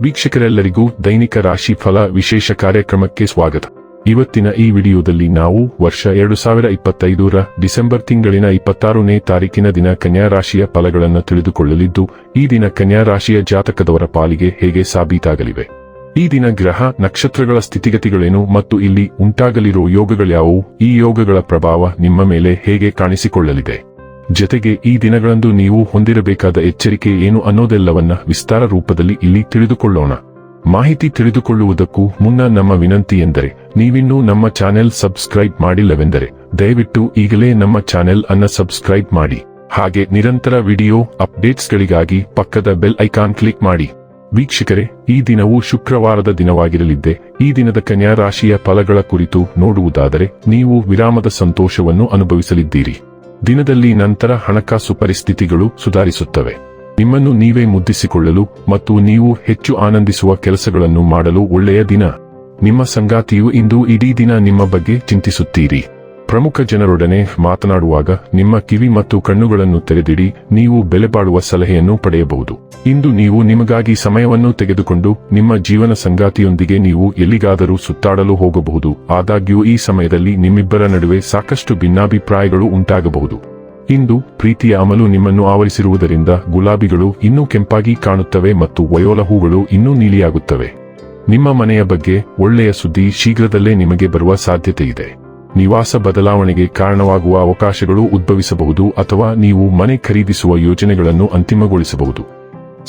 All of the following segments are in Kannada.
ವೀಕ್ಷಕರೆಲ್ಲರಿಗೂ ದೈನಿಕ ರಾಶಿ ಫಲ ವಿಶೇಷ ಕಾರ್ಯಕ್ರಮಕ್ಕೆ ಸ್ವಾಗತ. ಇವತ್ತಿನ ಈ ವಿಡಿಯೋದಲ್ಲಿ ನಾವು ವರ್ಷ 2025ರ ಡಿಸೆಂಬರ್ ತಿಂಗಳಿನ 26ನೇ ತಾರೀಕಿನ ದಿನ ಕನ್ಯಾ ರಾಶಿಯ ಫಲಗಳನ್ನು ತಿಳಿದುಕೊಳ್ಳಲಿದ್ದು, ಈ ದಿನ ಕನ್ಯಾ ರಾಶಿಯ ಜಾತಕದವರ ಪಾಲಿಗೆ ಹೇಗೆ ಸಾಬೀತಾಗಲಿವೆ, ಈ ದಿನ ಗ್ರಹ ನಕ್ಷತ್ರಗಳ ಸ್ಥಿತಿಗತಿಗಳೇನು ಮತ್ತು ಇಲ್ಲಿ ಉಂಟಾಗಲಿರೋ ಯೋಗಗಳ್ಯಾವು, ಈ ಯೋಗಗಳ ಪ್ರಭಾವ ನಿಮ್ಮ ಮೇಲೆ ಹೇಗೆ ಕಾಣಿಸಿಕೊಳ್ಳಲಿದೆ, ಜತೆಗೆ ಈ ದಿನಗಳಂದು ನೀವು ಹೊಂದಿರಬೇಕಾದ ಎಚ್ಚರಿಕೆ ಏನು ಅನ್ನೋದೆಲ್ಲವನ್ನ ವಿಸ್ತಾರ ರೂಪದಲ್ಲಿ ಇಲ್ಲಿ ತಿಳಿದುಕೊಳ್ಳೋಣ. ಮಾಹಿತಿ ತಿಳಿದುಕೊಳ್ಳುವುದಕ್ಕೂ ಮುನ್ನ ನಮ್ಮ ವಿನಂತಿ ಎಂದರೆ, ನೀವಿನ್ನೂ ನಮ್ಮ ಚಾನೆಲ್ ಸಬ್ಸ್ಕ್ರೈಬ್ ಮಾಡಿಲ್ಲವೆಂದರೆ ದಯವಿಟ್ಟು ಈಗಲೇ ನಮ್ಮ ಚಾನೆಲ್ ಅನ್ನು ಸಬ್ಸ್ಕ್ರೈಬ್ ಮಾಡಿ. ಹಾಗೆ ನಿರಂತರ ವಿಡಿಯೋ ಅಪ್ಡೇಟ್ಸ್ಗಳಿಗಾಗಿ ಪಕ್ಕದ ಬೆಲ್ ಐಕಾನ್ ಕ್ಲಿಕ್ ಮಾಡಿ. ವೀಕ್ಷಕರೇ, ಈ ದಿನವು ಶುಕ್ರವಾರದ ದಿನವಾಗಿರಲಿದ್ದೆ. ಈ ದಿನದ ಕನ್ಯಾ ರಾಶಿಯ ಫಲಗಳ ಕುರಿತು ನೋಡುವುದಾದರೆ, ನೀವು ವಿರಾಮದ ಸಂತೋಷವನ್ನು ಅನುಭವಿಸಲಿದ್ದೀರಿ. ದಿನದಲ್ಲಿ ನಂತರ ಹಣಕಾಸು ಪರಿಸ್ಥಿತಿಗಳು ಸುಧಾರಿಸುತ್ತವೆ. ನಿಮ್ಮನ್ನು ನೀವೇ ಮುದ್ದಿಸಿಕೊಳ್ಳಲು ಮತ್ತು ನೀವು ಹೆಚ್ಚು ಆನಂದಿಸುವ ಕೆಲಸಗಳನ್ನು ಮಾಡಲು ಒಳ್ಳೆಯ ದಿನ. ನಿಮ್ಮ ಸಂಗಾತಿಯು ಇಂದು ಇಡೀ ದಿನ ನಿಮ್ಮ ಬಗ್ಗೆ ಚಿಂತಿಸುತ್ತೀರಿ. ಪ್ರಮುಖ ಜನರೊಡನೆ ಮಾತನಾಡುವಾಗ ನಿಮ್ಮ ಕಿವಿ ಮತ್ತು ಕಣ್ಣುಗಳನ್ನು ತೆರೆದಿಡಿ, ನೀವು ಬೆಲೆಬಾಳುವ ಸಲಹೆಯನ್ನು ಪಡೆಯಬಹುದು. ಇಂದು ನೀವು ನಿಮಗಾಗಿ ಸಮಯವನ್ನು ತೆಗೆದುಕೊಂಡು ನಿಮ್ಮ ಜೀವನ ಸಂಗಾತಿಯೊಂದಿಗೆ ನೀವು ಎಲ್ಲಿಗಾದರೂ ಸುತ್ತಾಡಲು ಹೋಗಬಹುದು. ಆದಾಗ್ಯೂ ಈ ಸಮಯದಲ್ಲಿ ನಿಮ್ಮಿಬ್ಬರ ನಡುವೆ ಸಾಕಷ್ಟು ಭಿನ್ನಾಭಿಪ್ರಾಯಗಳು ಉಂಟಾಗಬಹುದು. ಇಂದು ಪ್ರೀತಿಯ ಅಮಲು ನಿಮ್ಮನ್ನು ಆವರಿಸಿರುವುದರಿಂದ ಗುಲಾಬಿಗಳು ಇನ್ನೂ ಕೆಂಪಾಗಿ ಕಾಣುತ್ತವೆ ಮತ್ತು ವಯೋಲ ಹೂಗಳು ಇನ್ನೂ ನೀಲಿಯಾಗುತ್ತವೆ. ನಿಮ್ಮ ಮನೆಯ ಬಗ್ಗೆ ಒಳ್ಳೆಯ ಸುದ್ದಿ ಶೀಘ್ರದಲ್ಲೇ ನಿಮಗೆ ಬರುವ ಸಾಧ್ಯತೆ ಇದೆ. ನಿವಾಸ ಬದಲಾವಣೆಗೆ ಕಾರಣವಾಗುವ ಅವಕಾಶಗಳು ಉದ್ಭವಿಸಬಹುದು ಅಥವಾ ನೀವು ಮನೆ ಖರೀದಿಸುವ ಯೋಜನೆಗಳನ್ನು ಅಂತಿಮಗೊಳಿಸಬಹುದು.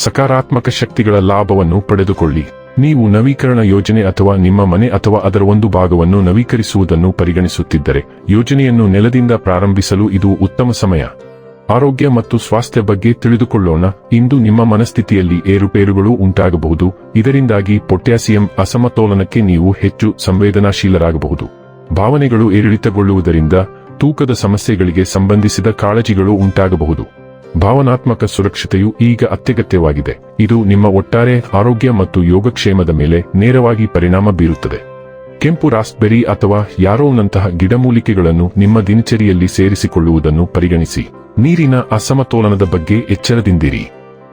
ಸಕಾರಾತ್ಮಕ ಶಕ್ತಿಗಳ ಲಾಭವನ್ನು ಪಡೆದುಕೊಳ್ಳಿ. ನೀವು ನವೀಕರಣ ಯೋಜನೆ ಅಥವಾ ನಿಮ್ಮ ಮನೆ ಅಥವಾ ಅದರ ಒಂದು ಭಾಗವನ್ನು ನವೀಕರಿಸುವುದನ್ನು ಪರಿಗಣಿಸುತ್ತಿದ್ದರೆ, ಯೋಜನೆಯನ್ನು ನೆಲದಿಂದ ಪ್ರಾರಂಭಿಸಲು ಇದು ಉತ್ತಮ ಸಮಯ. ಆರೋಗ್ಯ ಮತ್ತು ಸ್ವಾಸ್ಥ್ಯ ಬಗ್ಗೆ ತಿಳಿದುಕೊಳ್ಳೋಣ. ಇಂದು ನಿಮ್ಮ ಮನಸ್ಥಿತಿಯಲ್ಲಿ ಏರುಪೇರುಗಳು ಉಂಟಾಗಬಹುದು. ಇದರಿಂದಾಗಿ ಪೊಟ್ಯಾಸಿಯಂ ಅಸಮತೋಲನಕ್ಕೆ ನೀವು ಹೆಚ್ಚು ಸಂವೇದನಾಶೀಲರಾಗಬಹುದು. ಭಾವನೆಗಳು ಏರಿಳಿತಗೊಳ್ಳುವುದರಿಂದ ತೂಕದ ಸಮಸ್ಯೆಗಳಿಗೆ ಸಂಬಂಧಿಸಿದ ಕಾಳಜಿಗಳು ಉಂಟಾಗಬಹುದು. ಭಾವನಾತ್ಮಕ ಸುರಕ್ಷತೆಯು ಈಗ ಅತ್ಯಗತ್ಯವಾಗಿದೆ. ಇದು ನಿಮ್ಮ ಒಟ್ಟಾರೆ ಆರೋಗ್ಯ ಮತ್ತು ಯೋಗಕ್ಷೇಮದ ಮೇಲೆ ನೇರವಾಗಿ ಪರಿಣಾಮ ಬೀರುತ್ತದೆ. ಕೆಂಪು ರಾಸ್ಪೆರಿ ಅಥವಾ ಯಾರೋನಂತಹ ಗಿಡಮೂಲಿಕೆಗಳನ್ನು ನಿಮ್ಮ ದಿನಚರಿಯಲ್ಲಿ ಸೇರಿಸಿಕೊಳ್ಳುವುದನ್ನು ಪರಿಗಣಿಸಿ. ನೀರಿನ ಅಸಮತೋಲನದ ಬಗ್ಗೆ ಎಚ್ಚರದಿಂದಿರಿ.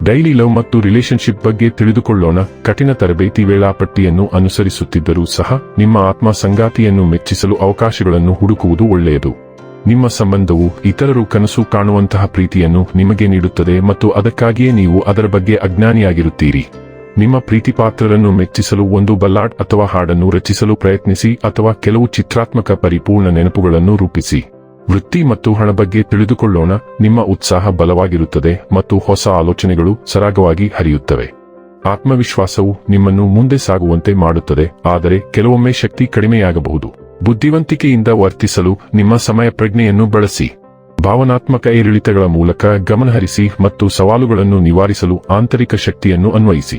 ಡೈಲಿ ಲವ್ ಮತ್ತು ರಿಲೇಶನ್ಶಿಪ್ ಬಗ್ಗೆ ತಿಳಿದುಕೊಳ್ಳೋಣ. ಕಠಿಣ ತರಬೇತಿ ವೇಳಾಪಟ್ಟಿಯನ್ನು ಅನುಸರಿಸುತ್ತಿದ್ದರೂ ಸಹ ನಿಮ್ಮ ಆತ್ಮ ಸಂಗಾತಿಯನ್ನು ಮೆಚ್ಚಿಸಲು ಅವಕಾಶಗಳನ್ನು ಹುಡುಕುವುದು ಒಳ್ಳೆಯದು. ನಿಮ್ಮ ಸಂಬಂಧವು ಇತರರು ಕನಸು ಕಾಣುವಂತಹ ಪ್ರೀತಿಯನ್ನು ನಿಮಗೆ ನೀಡುತ್ತದೆ ಮತ್ತು ಅದಕ್ಕಾಗಿಯೇ ನೀವು ಅದರ ಬಗ್ಗೆ ಅಜ್ಞಾನಿಯಾಗಿರುತ್ತೀರಿ. ನಿಮ್ಮ ಪ್ರೀತಿಪಾತ್ರರನ್ನು ಮೆಚ್ಚಿಸಲು ಒಂದು ಬಲ್ಲಾಡ್ ಅಥವಾ ಹಾಡನ್ನು ರಚಿಸಲು ಪ್ರಯತ್ನಿಸಿ ಅಥವಾ ಕೆಲವು ಚಿತ್ರಾತ್ಮಕ ಪರಿಪೂರ್ಣ ನೆನಪುಗಳನ್ನು ರೂಪಿಸಿ. ವೃತ್ತಿ ಮತ್ತು ಹಣ ಬಗ್ಗೆ ತಿಳಿದುಕೊಳ್ಳೋಣ. ನಿಮ್ಮ ಉತ್ಸಾಹ ಬಲವಾಗಿರುತ್ತದೆ ಮತ್ತು ಹೊಸ ಆಲೋಚನೆಗಳು ಸರಾಗವಾಗಿ ಹರಿಯುತ್ತವೆ. ಆತ್ಮವಿಶ್ವಾಸವು ನಿಮ್ಮನ್ನು ಮುಂದೆ ಸಾಗುವಂತೆ ಮಾಡುತ್ತದೆ, ಆದರೆ ಕೆಲವೊಮ್ಮೆ ಶಕ್ತಿ ಕಡಿಮೆಯಾಗಬಹುದು. ಬುದ್ಧಿವಂತಿಕೆಯಿಂದ ವರ್ತಿಸಲು ನಿಮ್ಮ ಸಮಯ ಪ್ರಜ್ಞೆಯನ್ನು ಬಳಸಿ. ಭಾವನಾತ್ಮಕ ಏರಿಳಿತಗಳ ಮೂಲಕ ಗಮನಹರಿಸಿ ಮತ್ತು ಸವಾಲುಗಳನ್ನು ನಿವಾರಿಸಲು ಆಂತರಿಕ ಶಕ್ತಿಯನ್ನು ಅನ್ವಯಿಸಿ.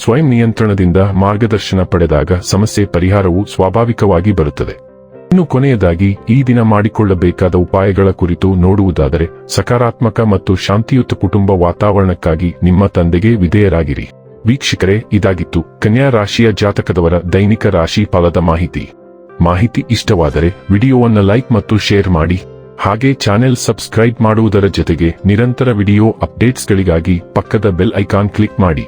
ಸ್ವಯಂ ನಿಯಂತ್ರಣದಿಂದ ಮಾರ್ಗದರ್ಶನ ಪಡೆದಾಗ ಸಮಸ್ಯೆ ಪರಿಹಾರವು ಸ್ವಾಭಾವಿಕವಾಗಿ ಬರುತ್ತದೆ. ಇನ್ನು ಕೊನೆಯದಾಗಿ, ಈ ದಿನ ಮಾಡಿಕೊಳ್ಳಬೇಕಾದ ಉಪಾಯಗಳ ಕುರಿತು ನೋಡುವುದಾದರೆ, ಸಕಾರಾತ್ಮಕ ಮತ್ತು ಶಾಂತಿಯುತ ಕುಟುಂಬ ವಾತಾವರಣಕ್ಕಾಗಿ ನಿಮ್ಮ ತಂದೆಗೆ ವಿಧೇಯರಾಗಿರಿ. ವೀಕ್ಷಕರೇ, ಇದಾಗಿತ್ತು ಕನ್ಯಾ ರಾಶಿಯ ಜಾತಕದವರ ದೈನಿಕ ರಾಶಿ ಫಲದ ಮಾಹಿತಿ ಇಷ್ಟವಾದರೆ ವಿಡಿಯೋವನ್ನು ಲೈಕ್ ಮತ್ತು ಶೇರ್ ಮಾಡಿ. ಹಾಗೆ ಚಾನೆಲ್ ಸಬ್ಸ್ಕ್ರೈಬ್ ಮಾಡುವುದರ ಜೊತೆಗೆ ನಿರಂತರ ವಿಡಿಯೋ ಅಪ್ಡೇಟ್ಸ್ಗಳಿಗಾಗಿ ಪಕ್ಕದ ಬೆಲ್ ಐಕಾನ್ ಕ್ಲಿಕ್ ಮಾಡಿ.